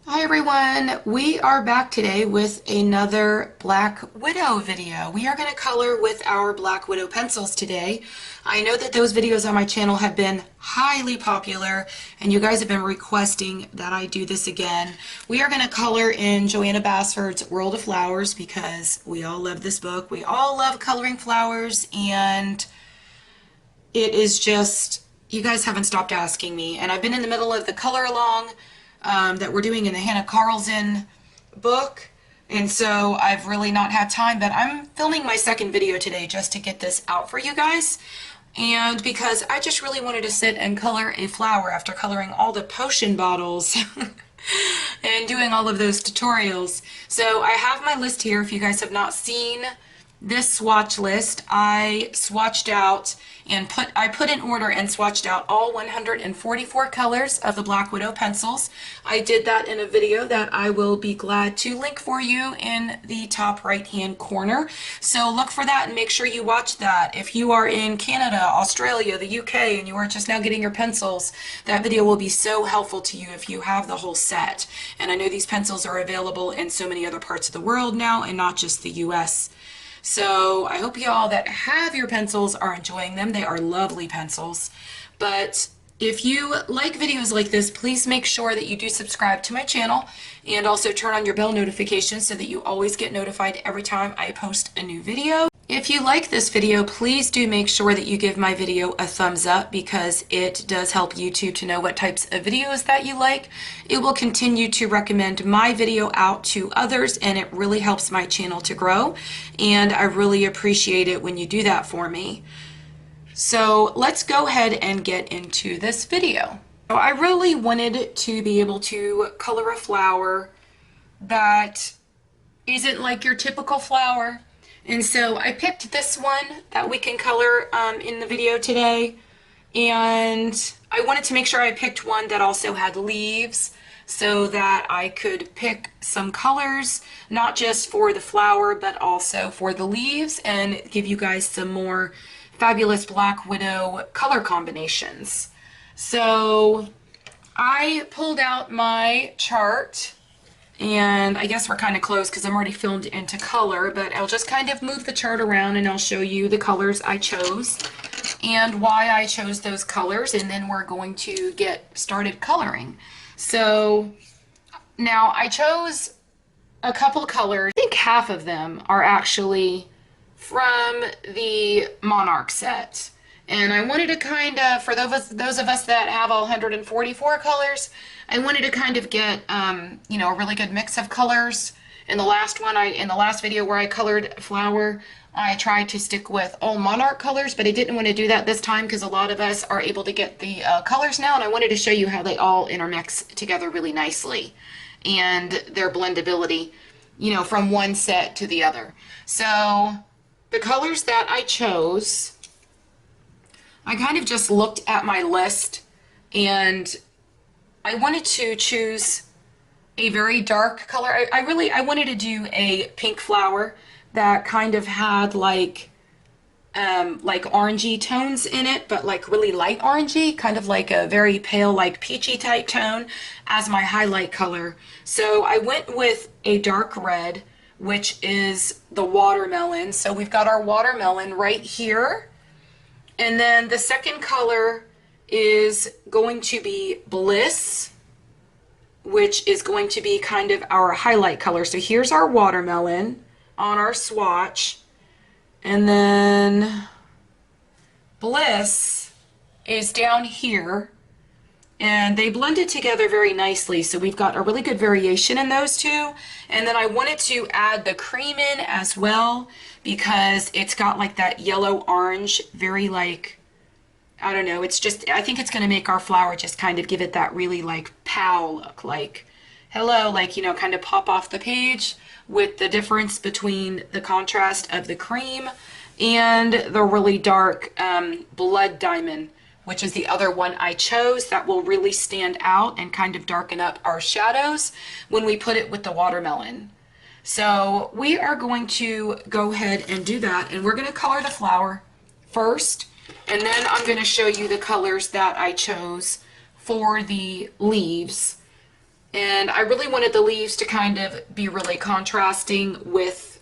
Hi everyone, we are back today with another Black Widow video. We are going to color with our Black Widow pencils today. I know that those videos on my channel have been highly popular and you guys have been requesting that I do this again. We are going to color in Johanna Basford's World of Flowers because we all love this book. We all love coloring flowers and it is just, you guys haven't stopped asking me. And I've been in the middle of the color along that we're doing in the Hannah Carlson book, and so I've really not had time, but I'm filming my second video today just to get this out for you guys, and because I just really wanted to sit and color a flower after coloring all the potion bottles and doing all of those tutorials. So I have my list here. If you guys have not seen this swatch list, I swatched out and I put in order and swatched out all 144 colors of the Black Widow pencils. I did that in a video that I will be glad to link for you in the top right hand corner. So look for that and make sure you watch that. If you are in Canada, Australia, the UK, and you are just now getting your pencils, that video will be so helpful to you if you have the whole set. And I know these pencils are available in so many other parts of the world now and not just the US. So I hope y'all that have your pencils are enjoying them. They are lovely pencils. But if you like videos like this, please make sure that you do subscribe to my channel and also turn on your bell notifications so that you always get notified every time I post a new video. If you like this video, please do make sure that you give my video a thumbs up because it does help YouTube to know what types of videos that you like. It will continue to recommend my video out to others and it really helps my channel to grow, and I really appreciate it when you do that for me. So let's go ahead and get into this video. So I really wanted to be able to color a flower that isn't like your typical flower. And so I picked this one that we can color in the video today. And I wanted to make sure I picked one that also had leaves so that I could pick some colors, not just for the flower, but also for the leaves and give you guys some more fabulous Black Widow color combinations. So I pulled out my chart. And I guess we're kind of close because I'm already filmed into color, but I'll just kind of move the chart around and I'll show you the colors I chose and why I chose those colors, and then we're going to get started coloring. So now I chose a couple colors. I think half of them are actually from the Monarch set. And I wanted to kind of, for those of us that have all 144 colors, I wanted to kind of get, you know, a really good mix of colors. In the last one, in the last video where I colored a flower, I tried to stick with all Monarch colors, but I didn't want to do that this time because a lot of us are able to get the colors now, and I wanted to show you how they all intermix together really nicely and their blendability, you know, from one set to the other. So the colors that I chose, I kind of just looked at my list and I wanted to choose a very dark color. I wanted to do a pink flower that kind of had like orangey tones in it, but like really light orangey, kind of like a very pale, like peachy type tone as my highlight color. So I went with a dark red, which is the watermelon. So we've got our watermelon right here. And then the second color is going to be Bliss, which is going to be kind of our highlight color. So here's our watermelon on our swatch. And then Bliss is down here. And they blended together very nicely. So we've got a really good variation in those two. And then I wanted to add the cream in as well because it's got like that yellow orange, very like, I don't know, it's just, I think it's going to make our flower just kind of give it that really like pow look, like hello, like, you know, kind of pop off the page with the difference between the contrast of the cream and the really dark blood diamond, which is the other one I chose that will really stand out and kind of darken up our shadows when we put it with the watermelon. So we are going to go ahead and do that, and we're going to color the flower first, and then I'm going to show you the colors that I chose for the leaves. And I really wanted the leaves to kind of be really contrasting with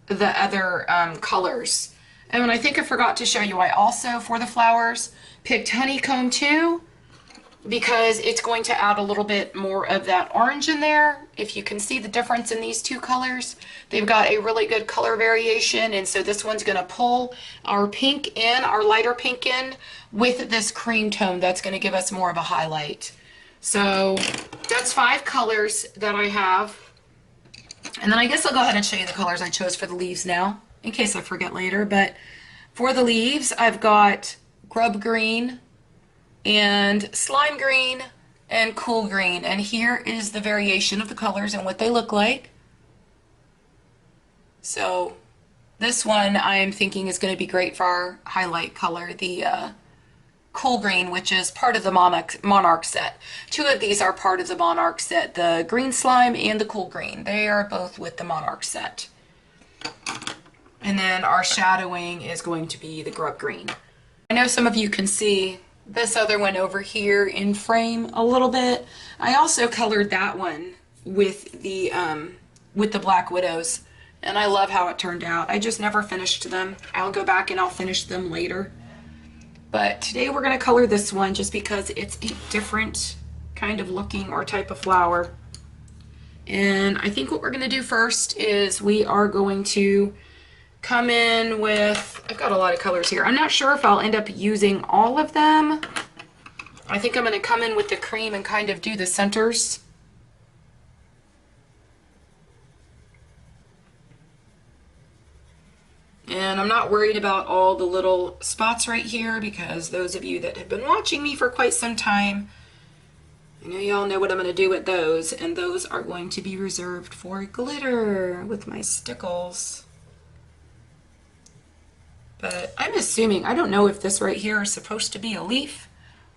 the other colors. And I think I forgot to show you, I also, for the flowers, picked honeycomb too, because it's going to add a little bit more of that orange in there. If you can see the difference in these two colors, they've got a really good color variation, and so this one's going to pull our pink in, our lighter pink in, with this cream tone that's going to give us more of a highlight. So that's 5 colors that I have. And then I guess I'll go ahead and show you the colors I chose for the leaves now, in case I forget later. But for the leaves, I've got grub green and slime green and cool green. And here is the variation of the colors and what they look like. So this one I am thinking is going to be great for our highlight color, the cool green, which is part of the Monarch set. 2 of these are part of the Monarch set, the green slime and the cool green. They are both with the Monarch set. And then our shadowing is going to be the grub green. I know some of you can see this other one over here in frame a little bit. I also colored that one with the Black Widows, and I love how it turned out. I just never finished them. I'll go back and I'll finish them later. But today we're going to color this one just because it's a different kind of looking or type of flower. And I think what we're going to do first is we are going to come in with, I've got a lot of colors here. I'm not sure if I'll end up using all of them. I think I'm going to come in with the cream and kind of do the centers. And I'm not worried about all the little spots right here, because those of you that have been watching me for quite some time, I know y'all know what I'm going to do with those, and those are going to be reserved for glitter with my stickles. But I'm assuming, I don't know if this right here is supposed to be a leaf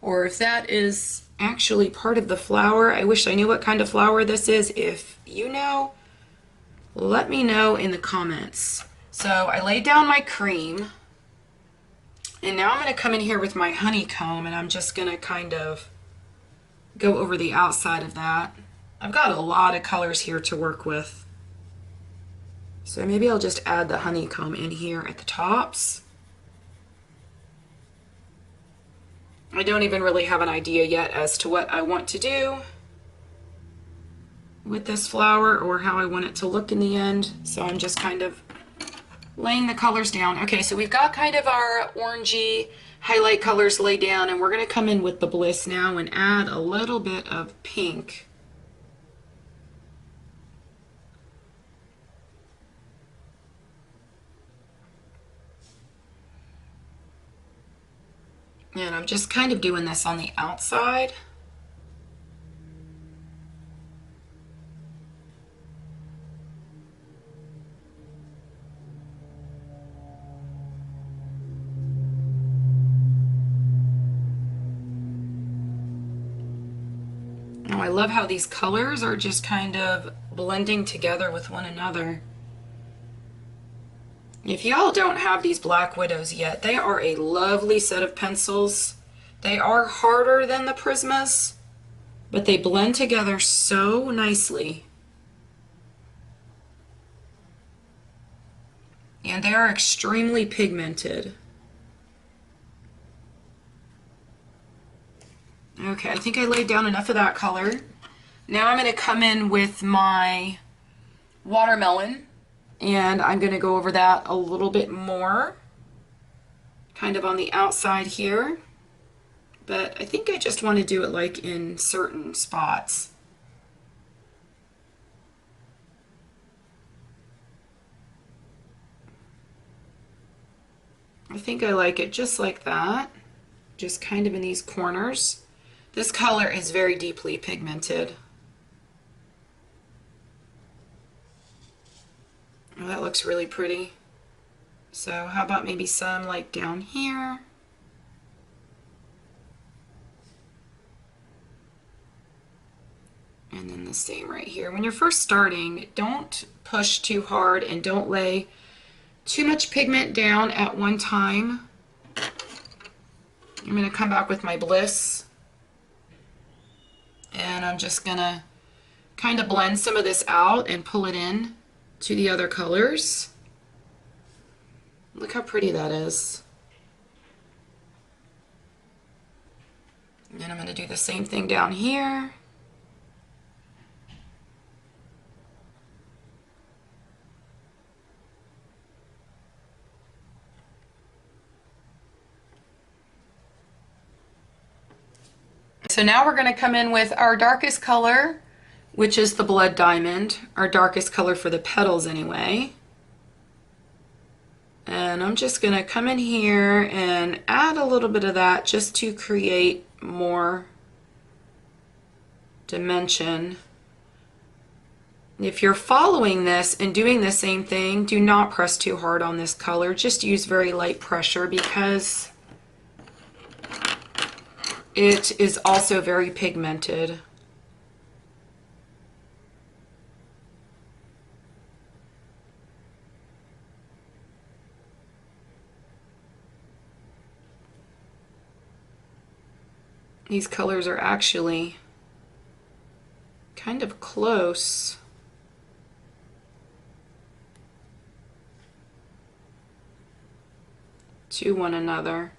or if that is actually part of the flower. I wish I knew what kind of flower this is. If you know, let me know in the comments. So I laid down my cream, and now I'm going to come in here with my honeycomb, and I'm just going to kind of go over the outside of that. I've got a lot of colors here to work with. So maybe I'll just add the honeycomb in here at the tops. I don't even really have an idea yet as to what I want to do with this flower or how I want it to look in the end. So I'm just kind of laying the colors down. Okay, so we've got kind of our orangey highlight colors laid down, and we're going to come in with the Bliss now and add a little bit of pink. And I'm just kind of doing this on the outside. Now I love how these colors are just kind of blending together with one another. If y'all don't have these Black Widows yet, they are a lovely set of pencils. They are harder than the Prismas, but they blend together so nicely. And they are extremely pigmented. Okay, I think I laid down enough of that color. Now I'm going to come in with my watermelon, and I'm going to go over that a little bit more, kind of on the outside here. But I think I just want to do it like in certain spots. I think I like it just like that, just kind of in these corners. This color is very deeply pigmented. Oh, that looks really pretty. So how about maybe some like down here? And then the same right here. When you're first starting, don't push too hard and don't lay too much pigment down at one time. I'm going to come back with my Bliss And I'm just gonna kind of blend some of this out and pull it in to the other colors. Look how pretty that is. And I'm going to do the same thing down here. So now we're going to come in with our darkest color, which is the blood diamond, our darkest color for the petals anyway. And I'm just going to come in here and add a little bit of that just to create more dimension. If you're following this and doing the same thing, do not press too hard on this color. Just use very light pressure because it is also very pigmented. These colors are actually kind of close. To one another.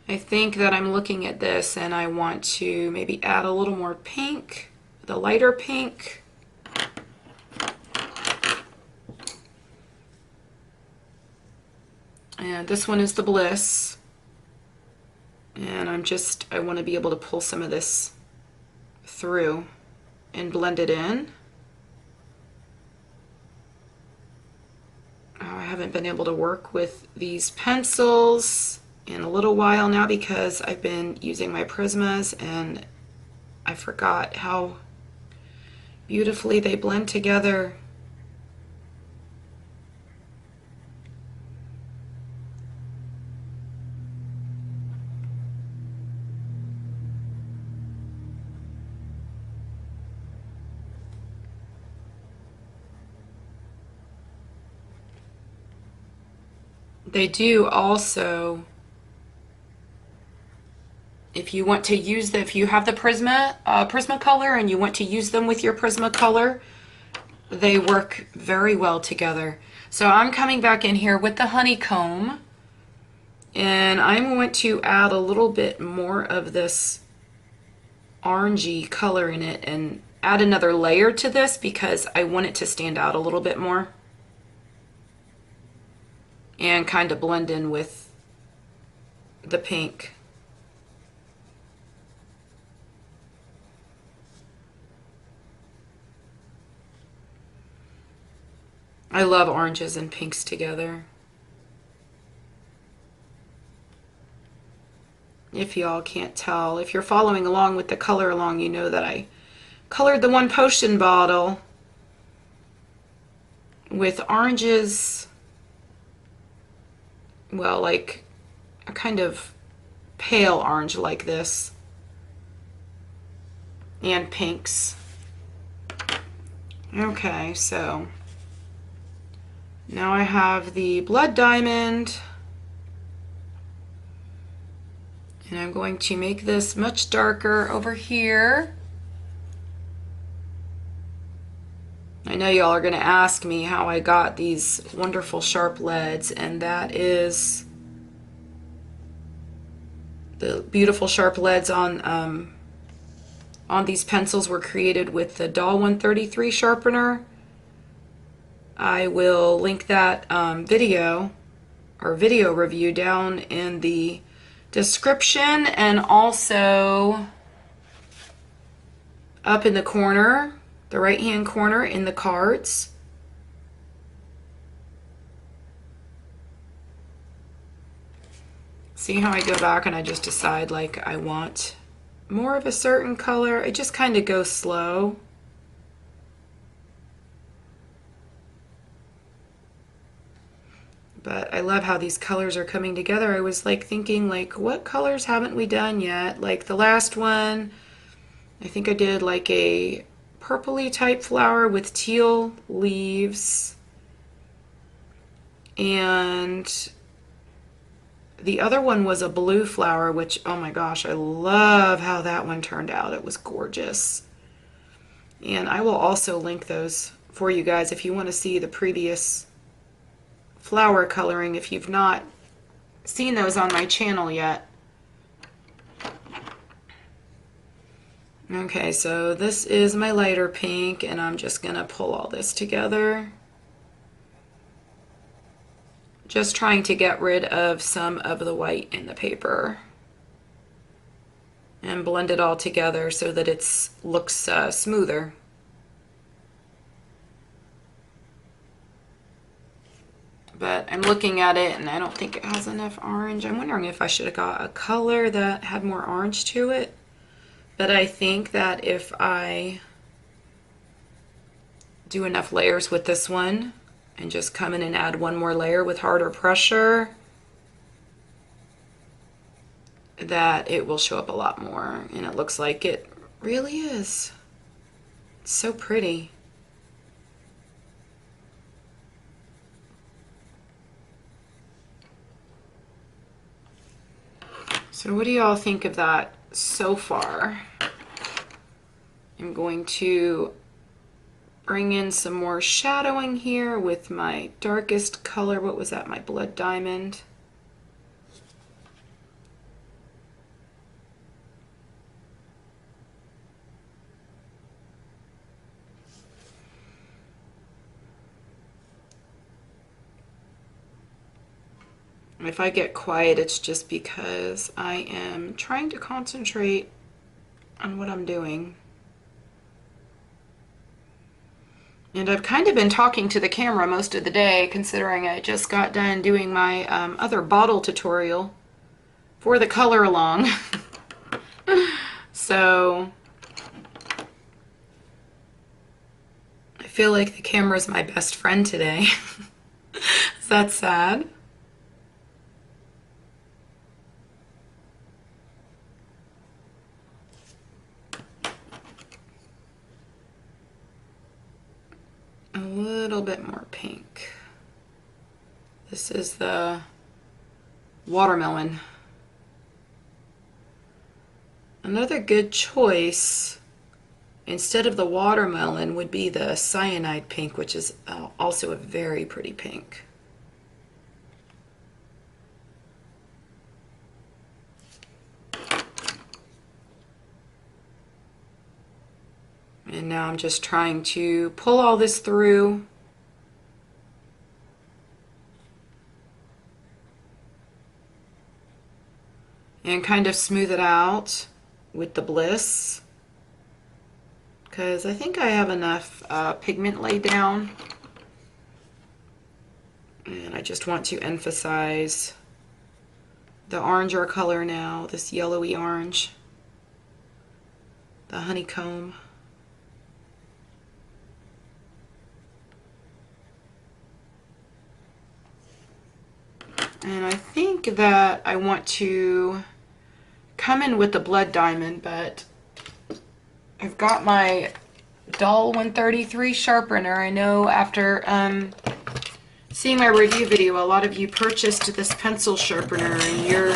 I think that I'm looking at this and I want to maybe add a little more pink, the lighter pink. And this one is the Bliss. And I want to be able to pull some of this through and blend it in. I haven't been able to work with these pencils in a little while now because I've been using my Prismas and I forgot how beautifully they blend together. They do also, if you want to use if you have the Prismacolor and you want to use them with your Prismacolor, they work very well together. So I'm coming back in here with the honeycomb and I'm going to add a little bit more of this orangey color in it and add another layer to this because I want it to stand out a little bit more and kind of blend in with the pink. I love oranges and pinks together. If y'all can't tell, if you're following along with the color along, you know that I colored the one potion bottle with oranges, well, like a kind of pale orange like this, and pinks. Okay, so now I have the blood diamond, and I'm going to make this much darker over here. I know y'all are going to ask me how I got these wonderful sharp leads, and that is the beautiful sharp leads on these pencils were created with the DAW 133 sharpener. I will link that video review down in the description and also up in the corner, the right hand corner in the cards. See how I go back and I just decide like I want more of a certain color. I just kind of go slow. But I love how these colors are coming together. I was like thinking like what colors haven't we done yet? Like the last one, I think I did like a purpley type flower with teal leaves. And the other one was a blue flower, which, oh my gosh, I love how that one turned out. It was gorgeous. And I will also link those for you guys if you want to see the previous flower coloring if you've not seen those on my channel yet. Okay, so this is my lighter pink, and I'm just gonna pull all this together. Just trying to get rid of some of the white in the paper and blend it all together so that it looks smoother. But I'm looking at it and I don't think it has enough orange. I'm wondering if I should have got a color that had more orange to it. But I think that if I do enough layers with this one and just come in and add one more layer with harder pressure, that it will show up a lot more. And it looks like it really is. It's so pretty. So what do y'all think of that so far? I'm going to bring in some more shadowing here with my darkest color. What was that? My blood diamond. If I get quiet, it's just because I am trying to concentrate on what I'm doing. And I've kind of been talking to the camera most of the day, considering I just got done doing my other bottle tutorial for the color along. So I feel like the camera is my best friend today. Is that sad? A little bit more pink. This is the watermelon. Another good choice instead of the watermelon would be the cyanide pink, which is also a very pretty pink. And now I'm just trying to pull all this through. And kind of smooth it out with the bliss. Because I think I have enough pigment laid down. And I just want to emphasize the oranger color now, this yellowy orange. The honeycomb. And I think that I want to come in with the blood diamond, but I've got my dull 133 sharpener. I know after seeing my review video, a lot of you purchased this pencil sharpener and you're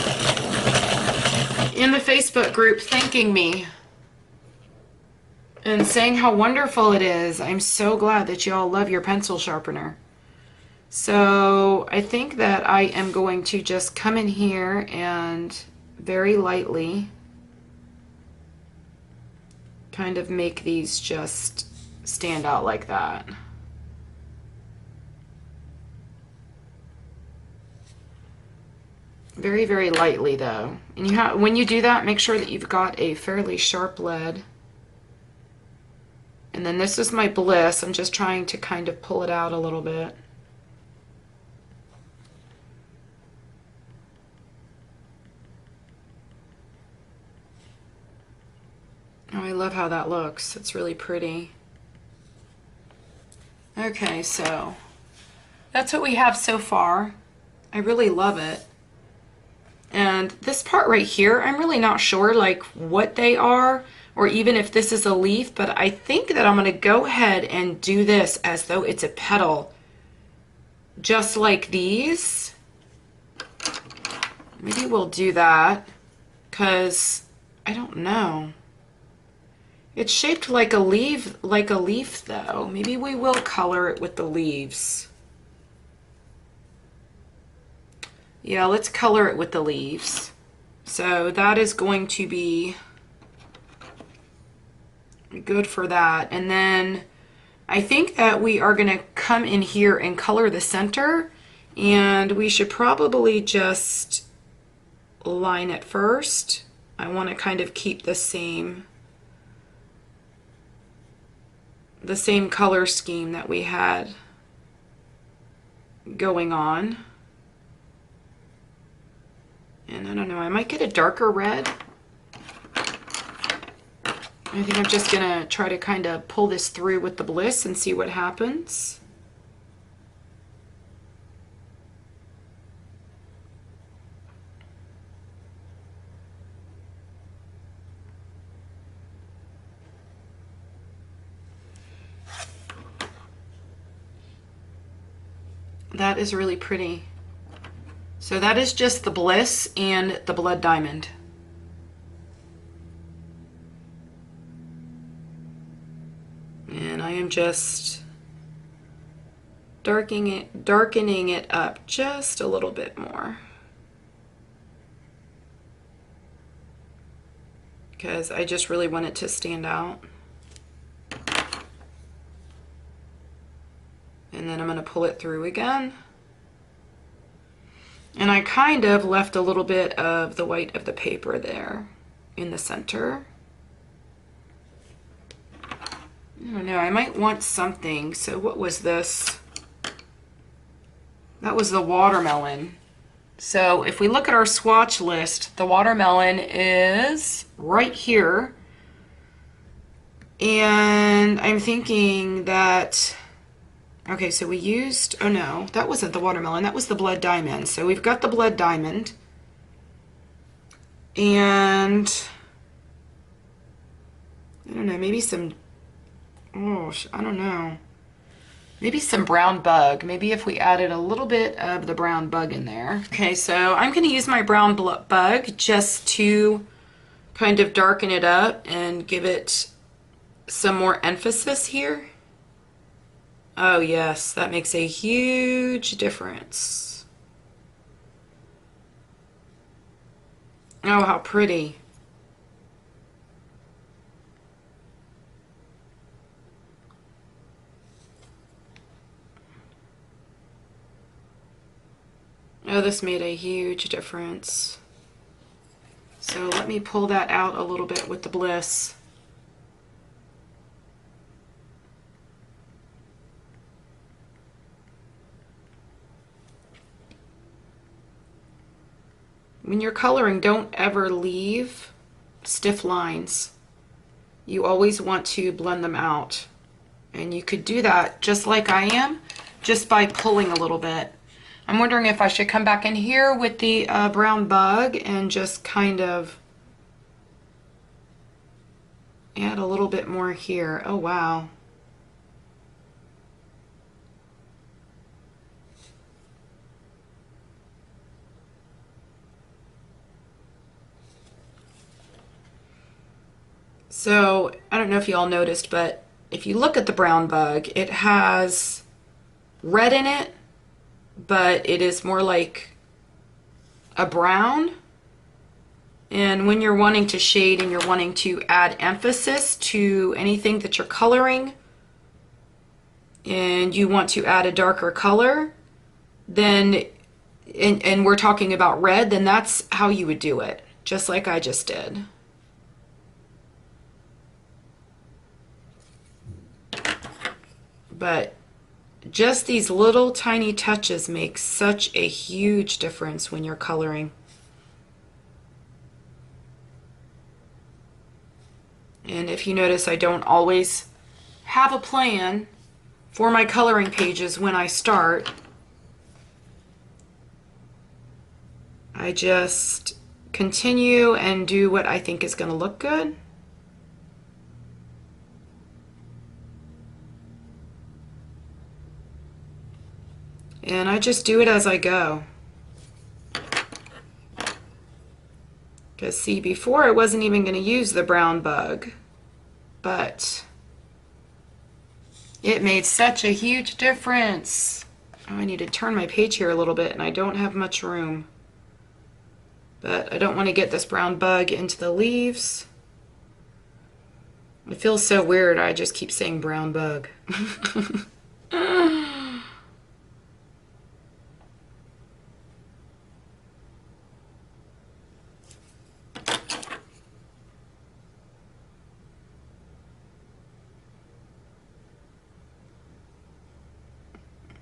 in the Facebook group thanking me and saying how wonderful it is. I'm so glad that you all love your pencil sharpener. So I think that I am going to just come in here and very lightly kind of make these just stand out like that. Very, very lightly though. And when you do that, make sure that you've got a fairly sharp lead. And then this is my bliss. I'm just trying to kind of pull it out a little bit. Oh, I love how that looks. It's really pretty. Okay, so that's what we have so far. I really love it. And this part right here, I'm really not sure like what they are or even if this is a leaf, but I think that I'm going to go ahead and do this as though it's a petal. Just like these. Maybe we'll do that because I don't know. It's shaped like a leaf though. Maybe we will color it with the leaves. Yeah, let's color it with the leaves. So that is going to be good for that. And then I think that we are going to come in here and color the center, and we should probably just line it first. I want to kind of keep the same color scheme that we had going on. And I don't know, I might get a darker red. I think I'm just gonna try to kind of pull this through with the bliss and see what happens. That is really pretty. So that is just the bliss and the blood diamond. And I am just darkening it up just a little bit more, because I just really want it to stand out. And then I'm going to pull it through again. And I kind of left a little bit of the white of the paper there in the center. I don't know, I might want something. So what was this? That was the watermelon. So if we look at our swatch list, the watermelon is right here. And I'm thinking that, okay, so we used, oh no, that wasn't the watermelon, that was the blood diamond. So we've got the blood diamond. And I don't know, maybe some, oh, I don't know. Maybe some brown bug. Maybe if we added a little bit of the brown bug in there. Okay, so I'm going to use my brown bug just to kind of darken it up and give it some more emphasis here. Oh yes, that makes a huge difference. Oh, how pretty. Oh, this made a huge difference. So let me pull that out a little bit with the bliss. When you're coloring, don't ever leave stiff lines. You always want to blend them out. And you could do that just like I am, just by pulling a little bit. I'm wondering if I should come back in here with the brown bug and just kind of add a little bit more here. Oh, wow. So, I don't know if you all noticed, but if you look at the brown bug, it has red in it, but it is more like a brown. And when you're wanting to shade and you're wanting to add emphasis to anything that you're coloring, and you want to add a darker color, then, and we're talking about red, then that's how you would do it, just like I just did. But just these little tiny touches make such a huge difference when you're coloring. And if you notice, I don't always have a plan for my coloring pages when I start. I just continue and do what I think is going to look good. And I just do it as I go. Because see, before I wasn't even going to use the brown bug. but it made such a huge difference. Oh, I need to turn my page here a little bit, and I don't have much room. But I don't want to get this brown bug into the leaves. It feels so weird, I just keep saying brown bug.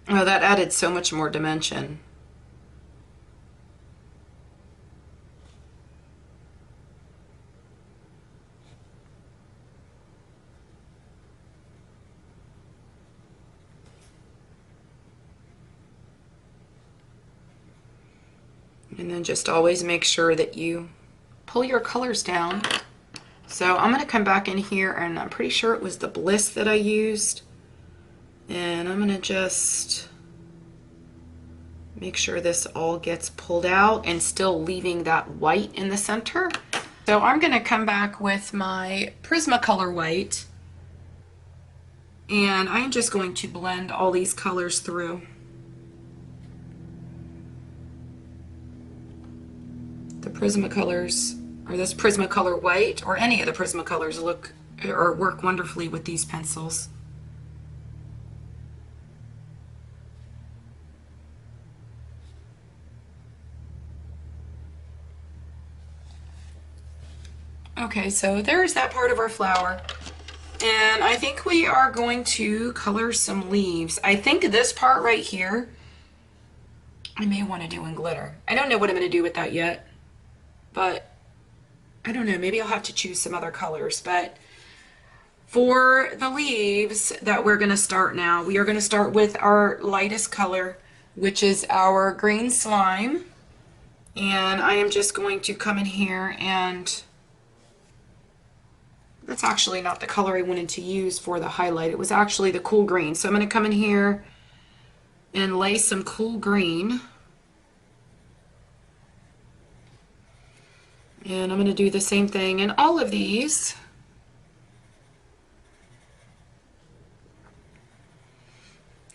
Oh, that added so much more dimension. And then just always make sure that you pull your colors down. So I'm going to come back in here, and I'm pretty sure it was the Bliss that I used. And I'm going to just make sure this all gets pulled out and still leaving that white in the center. So I'm going to come back with my Prismacolor white, and I'm just going to blend all these colors through. The Prismacolors, or this Prismacolor white, or any of the Prismacolors look or work wonderfully with these pencils. Okay, so there's that part of our flower. And I think we are going to color some leaves. I think this part right here, I may want to do in glitter. I don't know what I'm going to do with that yet, but I don't know, maybe I'll have to choose some other colors. But for the leaves that we're going to start now, we are going to start with our lightest color, which is our green slime. And I am just going to come in here, and that's actually not the color I wanted to use for the highlight. It was actually the cool green. So I'm going to come in here and lay some cool green. And I'm going to do the same thing in all of these.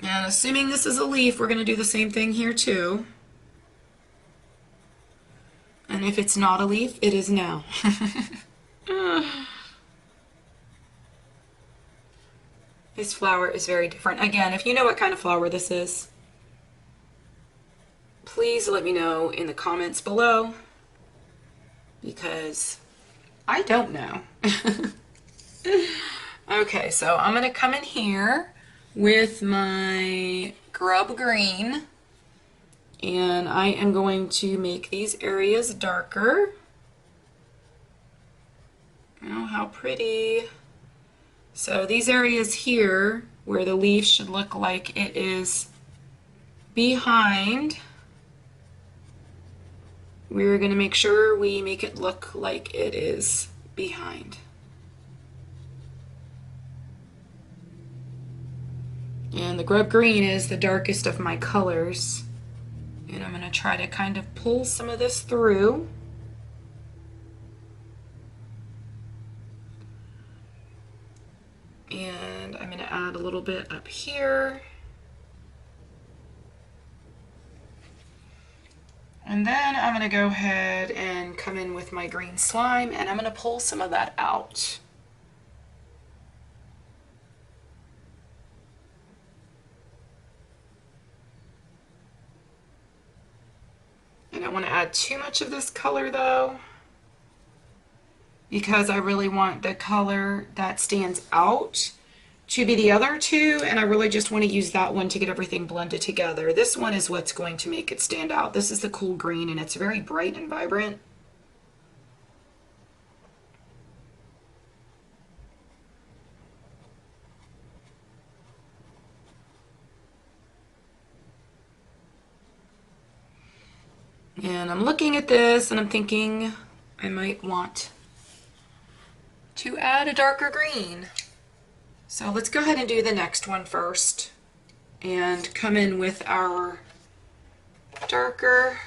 And assuming this is a leaf, we're going to do the same thing here too. And if it's not a leaf, it is now. This flower is very different. Again, if you know what kind of flower this is, please let me know in the comments below, because I don't know. Okay, so I'm going to come in here with my grub green, and I am going to make these areas darker. Oh, how pretty. So these areas here where the leaf should look like it is behind, we're going to make sure we make it look like it is behind. And the grub green is the darkest of my colors. And I'm going to try to kind of pull some of this through. And I'm going to add a little bit up here. And then I'm going to go ahead and come in with my green slime, and I'm going to pull some of that out. I don't want to add too much of this color though, because I really want the color that stands out to be the other two, and I really just want to use that one to get everything blended together. This one is what's going to make it stand out. This is the cool green, and it's very bright and vibrant. And I'm looking at this and I'm thinking I might want to add a darker green. So let's go ahead and do the next one first and come in with our darker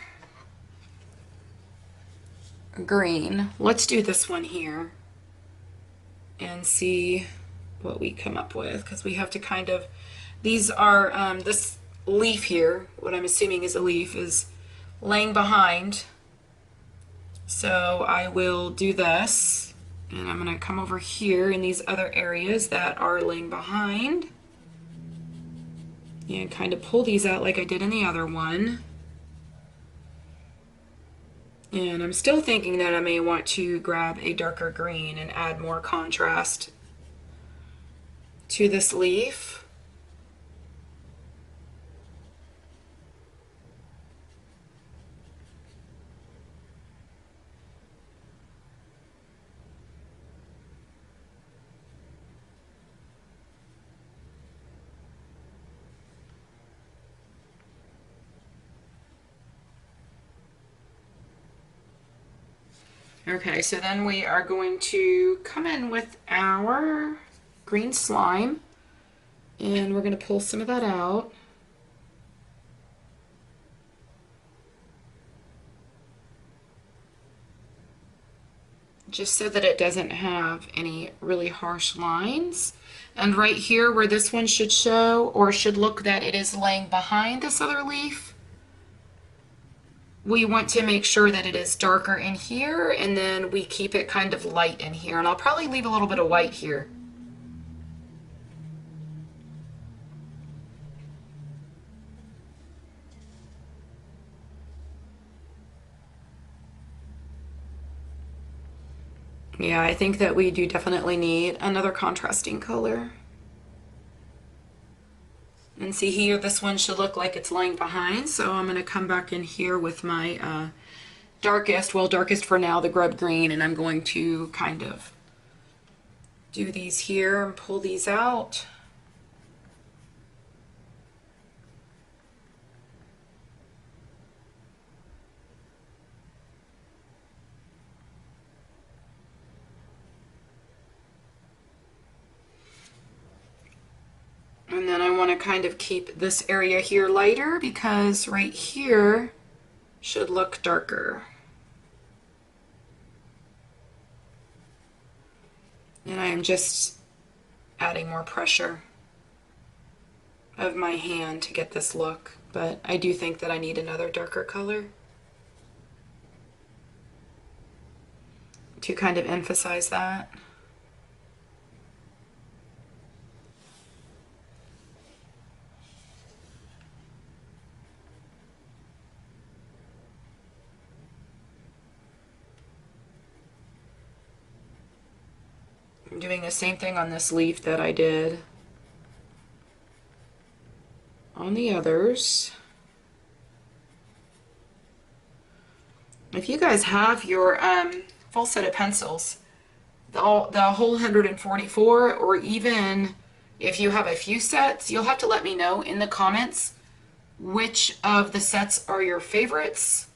green. Let's do this one here. and see what we come up with, because we have to kind of, these are, this leaf here, what I'm assuming is a leaf, is laying behind. So I will do this, and I'm going to come over here in these other areas that are laying behind and kind of pull these out like I did in the other one. And I'm still thinking that I may want to grab a darker green and add more contrast to this leaf. Okay, so then we are going to come in with our green slime, and we're going to pull some of that out. Just so that it doesn't have any really harsh lines. And right here where this one should show, or should look that it is laying behind this other leaf, we want to make sure that it is darker in here, and then we keep it kind of light in here. And I'll probably leave a little bit of white here. Yeah, I think that we do definitely need another contrasting color. And see here, this one should look like it's lying behind, so I'm going to come back in here with my darkest, well, darkest for now, the grub green, and I'm going to kind of do these here and pull these out. And then I want to kind of keep this area here lighter, because right here should look darker. And I am just adding more pressure of my hand to get this look, but I do think that I need another darker color to kind of emphasize that. I'm doing the same thing on this leaf that I did on the others. If you guys have your full set of pencils, the whole 144, or even if you have a few sets, you'll have to let me know in the comments which of the sets are your favorites,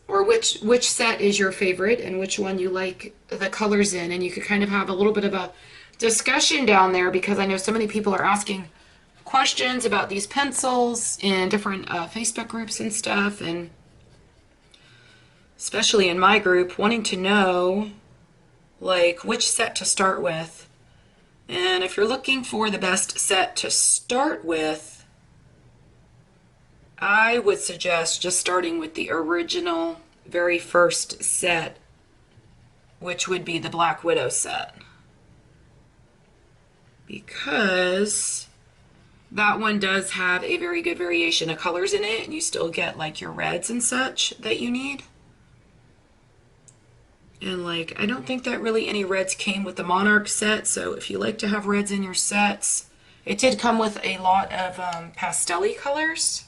or which set is your favorite and which one you like the colors in, and you could kind of have a little bit of a discussion down there, because I know so many people are asking questions about these pencils in different Facebook groups and stuff, and especially in my group, wanting to know like which set to start with. And if you're looking for the best set to start with, I would suggest just starting with the original very first set, which would be the Black Widow set, because that one does have a very good variation of colors in it, and you still get like your reds and such that you need. And like, I don't think that really any reds came with the Monarch set, so if you like to have reds in your sets, it did come with a lot of pastel-y colors.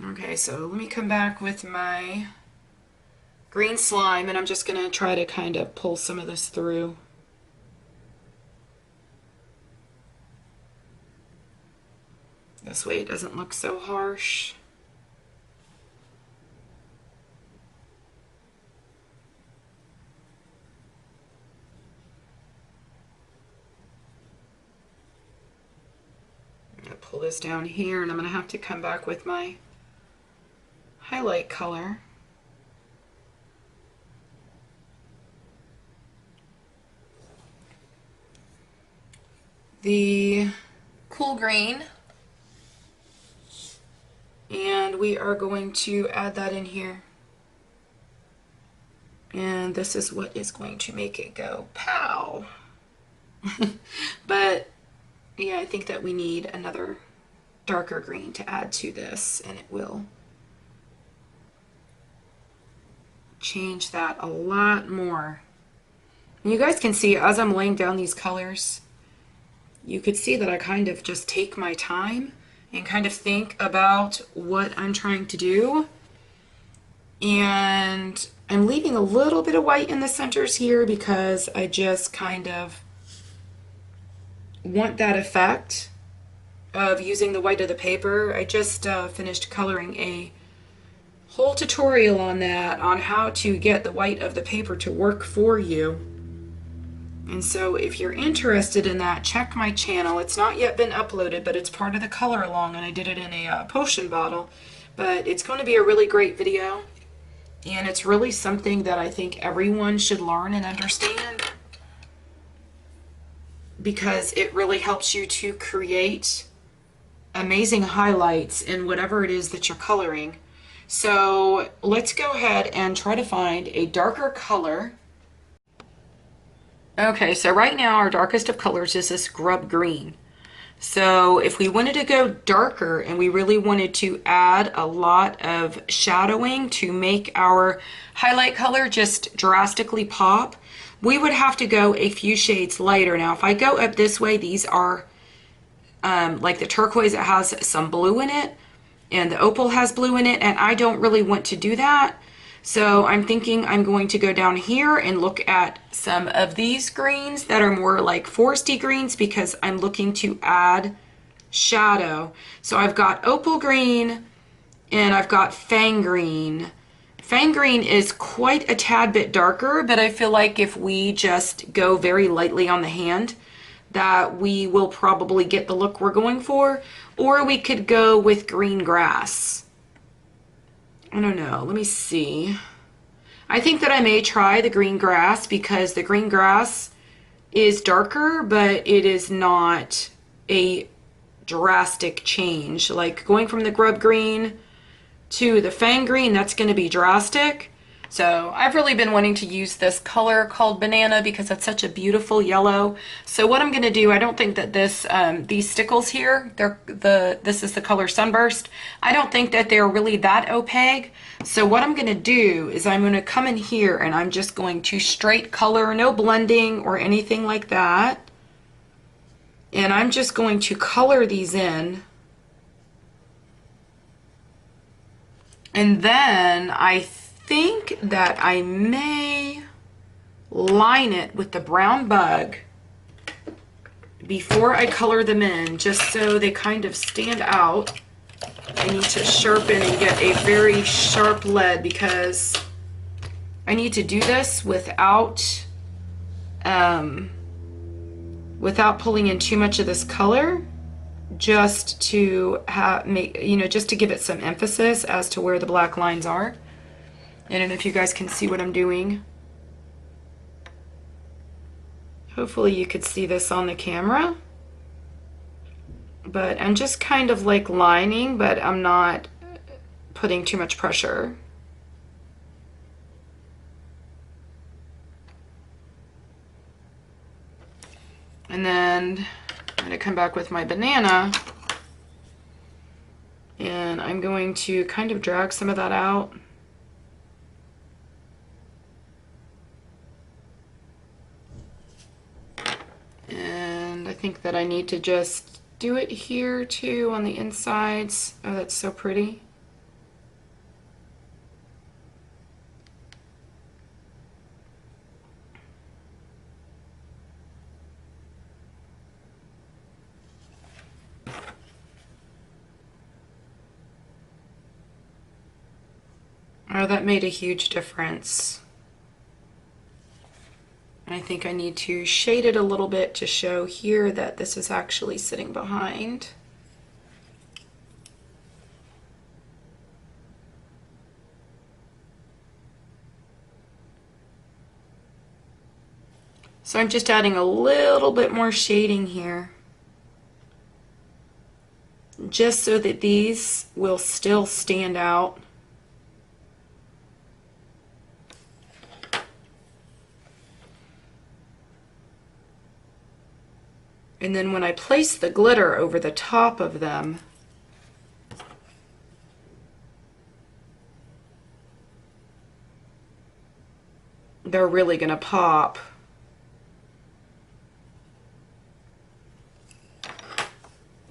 Okay, so let me come back with my green slime, and I'm just going to try to kind of pull some of this through. This way it doesn't look so harsh. I'm going to pull this down here, and I'm going to have to come back with my highlight color. The cool green, and we are going to add that in here. And this is what is going to make it go pow. But yeah, I think that we need another darker green to add to this, and it will change that a lot more. And you guys can see as I'm laying down these colors, you could see that I kind of just take my time and kind of think about what I'm trying to do. And I'm leaving a little bit of white in the centers here because I just kind of want that effect of using the white of the paper. I just finished coloring a whole tutorial on that, on how to get the white of the paper to work for you. And so if you're interested in that, check my channel. It's not yet been uploaded, but it's part of the color along, and I did it in a potion bottle. But it's going to be a really great video, and it's really something that I think everyone should learn and understand, because it really helps you to create amazing highlights in whatever it is that you're coloring. So let's go ahead and try to find a darker color. Okay, so right now our darkest of colors is this grub green. So if we wanted to go darker and we really wanted to add a lot of shadowing to make our highlight color just drastically pop, we would have to go a few shades lighter. Now if I go up this way, these are like the turquoise, it has some blue in it, and the opal has blue in it, and I don't really want to do that. So I'm thinking I'm going to go down here and look at some of these greens that are more like foresty greens, because I'm looking to add shadow. So I've got opal green and I've got fang green. Fang green is quite a tad bit darker, but I feel like if we just go very lightly on the hand, that we will probably get the look we're going for. Or we could go with green grass. I don't know, let me see. I think that I may try the green grass, because the green grass is darker, but it is not a drastic change. Like going from the grub green to the fang green, that's going to be drastic. So I've really been wanting to use this color called Banana because it's such a beautiful yellow. So what I'm going to do, I don't think that this these stickles here, this is the color Sunburst. I don't think that they're really that opaque. So what I'm going to do is I'm going to come in here and I'm just going to straight color, no blending or anything like that. And I'm just going to color these in. And then I think that I may line it with the brown bug before I color them in, just so they kind of stand out. I need to sharpen and get a very sharp lead, because I need to do this without pulling in too much of this color, just to just to give it some emphasis as to where the black lines are. I don't know if you guys can see what I'm doing. Hopefully you could see this on the camera. But I'm just kind of like lining, but I'm not putting too much pressure. And then I'm going to come back with my banana, and I'm going to kind of drag some of that out. And I think that I need to just do it here too on the insides. Oh, that's so pretty. Oh, that made a huge difference. I think I need to shade it a little bit to show here that this is actually sitting behind. So I'm just adding a little bit more shading here, just so that these will still stand out. And then when I place the glitter over the top of them, they're really going to pop.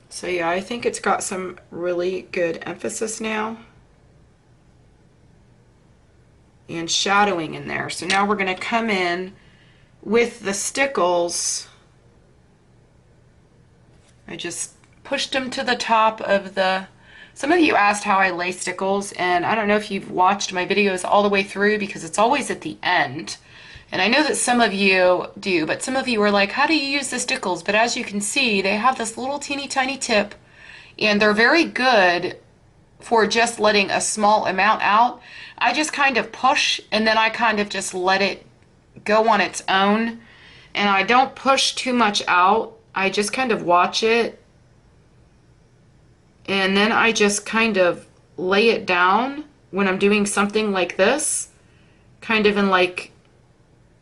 So yeah, I think it's got some really good emphasis now. And shadowing in there. So now we're going to come in with the stickles. I just pushed them to the top of the... Some of you asked how I lay stickles, and I don't know if you've watched my videos all the way through because it's always at the end. And I know that some of you do, but some of you are like, how do you use the stickles? But as you can see, they have this little teeny tiny tip, and they're very good for just letting a small amount out. I just kind of push, and then I kind of just let it go on its own. And I don't push too much out. I just kind of watch it. And then I just kind of lay it down when I'm doing something like this. Kind of in like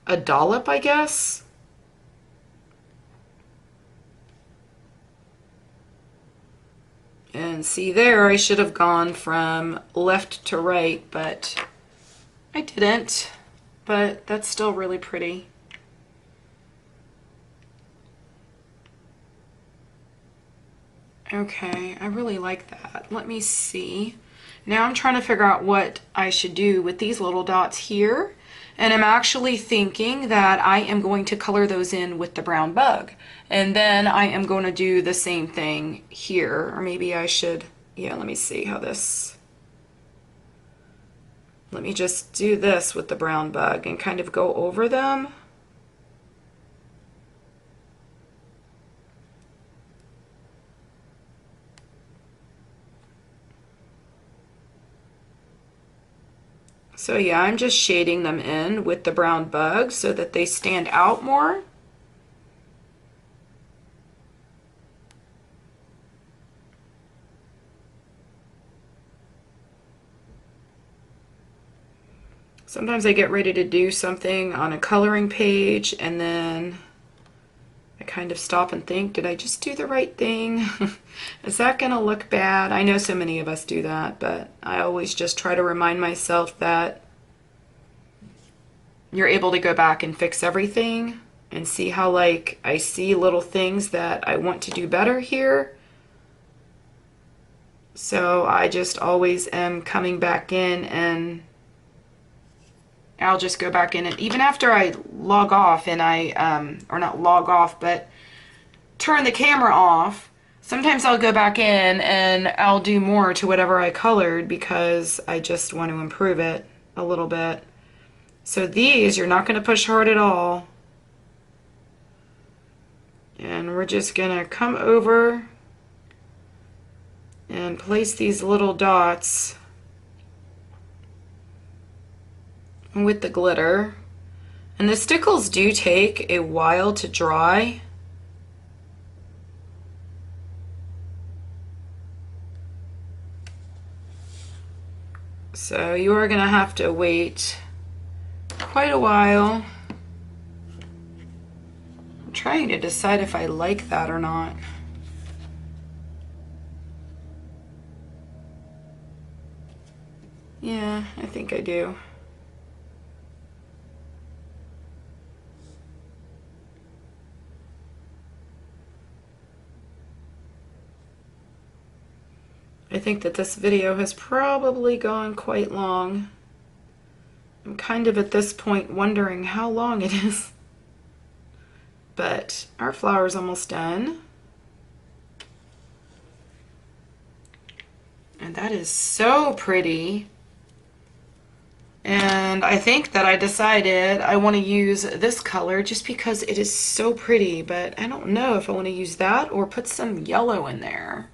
a dollop, I guess. And see there, I should have gone from left to right, but I didn't. But that's still really pretty. Okay, I really like that. Let me see. Now I'm trying to figure out what I should do with these little dots here. And I'm actually thinking that I am going to color those in with the brown bug. And then I am going to do the same thing here. Or maybe I should, yeah, let me see how this... Let me just do this with the brown bug and kind of go over them. So yeah, I'm just shading them in with the brown bug so that they stand out more. Sometimes I get ready to do something on a coloring page and then I kind of stop and think, did I just do the right thing? Is that going to look bad? I know so many of us do that, but I always just try to remind myself that you're able to go back and fix everything and see how, like, I see little things that I want to do better here. So I just always am coming back in, and I'll just go back in, and even after I log off and or not log off, but turn the camera off, sometimes I'll go back in and I'll do more to whatever I colored because I just want to improve it a little bit. So these, you're not going to push hard at all. And we're just going to come over and place these little dots with the glitter. And the stickles do take a while to dry. So you are going to have to wait quite a while. I'm trying to decide if I like that or not. Yeah, I think I do. I think that this video has probably gone quite long. I'm kind of at this point wondering how long it is. But our flower's almost done. And that is so pretty. And I think that I decided I want to use this color just because it is so pretty, but I don't know if I want to use that or put some yellow in there.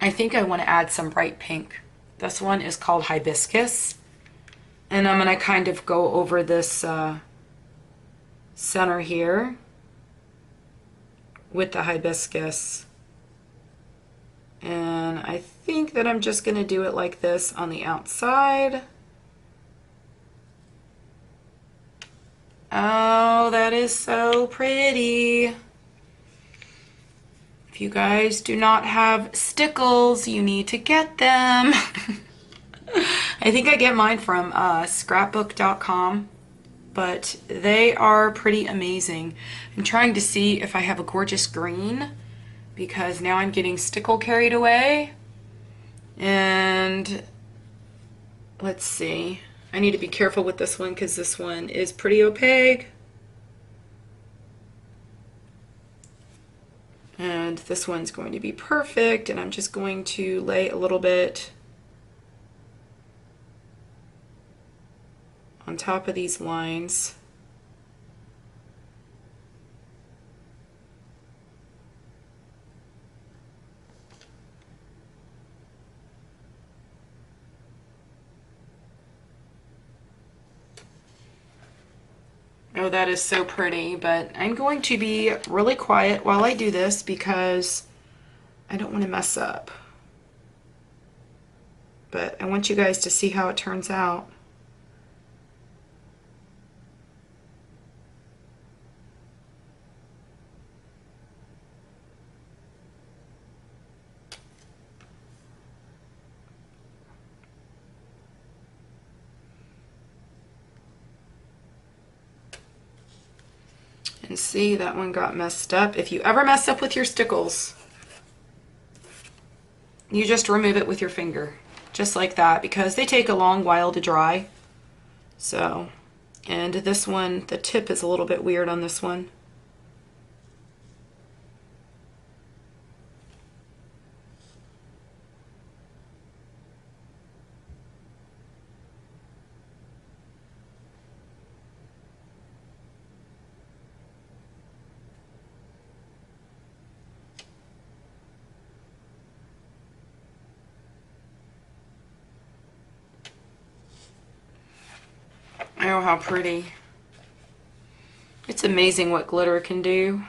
I think I want to add some bright pink. This one is called Hibiscus. And I'm going to kind of go over this center here with the hibiscus. And I think that I'm just going to do it like this on the outside. Oh, that is so pretty. If you guys do not have stickles, you need to get them. I think I get mine from scrapbook.com, but they are pretty amazing. I'm trying to see if I have a gorgeous green, because now I'm getting stickle carried away. And let's see. I need to be careful with this one because this one is pretty opaque. And this one's going to be perfect, and I'm just going to lay a little bit on top of these lines. Oh, that is so pretty, but I'm going to be really quiet while I do this because I don't want to mess up. But I want you guys to see how it turns out. And see, that one got messed up. If you ever mess up with your stickles, you just remove it with your finger, just like that, because they take a long while to dry. So, and this one, the tip is a little bit weird on this one. Oh, how pretty. It's amazing what glitter can do.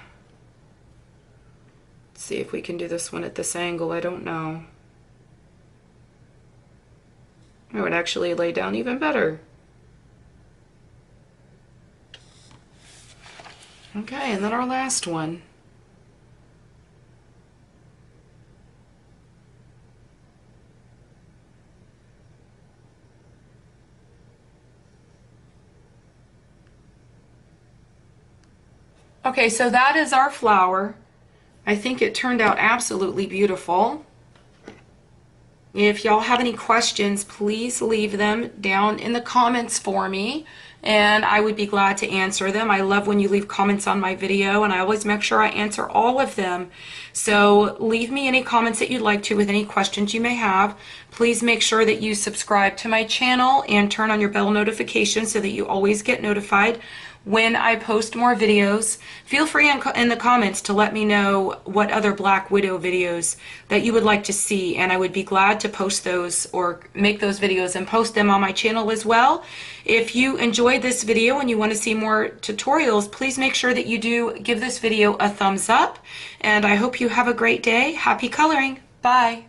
Let's see if we can do this one at this angle. I don't know. It would actually lay down even better. Okay, and then our last one. Okay, so that is our flower. I think it turned out absolutely beautiful. If y'all have any questions, please leave them down in the comments for me, and I would be glad to answer them. I love when you leave comments on my video, and I always make sure I answer all of them. So leave me any comments that you'd like to with any questions you may have. Please make sure that you subscribe to my channel and turn on your bell notifications so that you always get notified when I post more videos. Feel free in the comments to let me know what other Black Widow videos that you would like to see, and I would be glad to post those or make those videos and post them on my channel as well. If you enjoyed this video and you want to see more tutorials, please make sure that you do give this video a thumbs up, and I hope you have a great day. Happy coloring. Bye.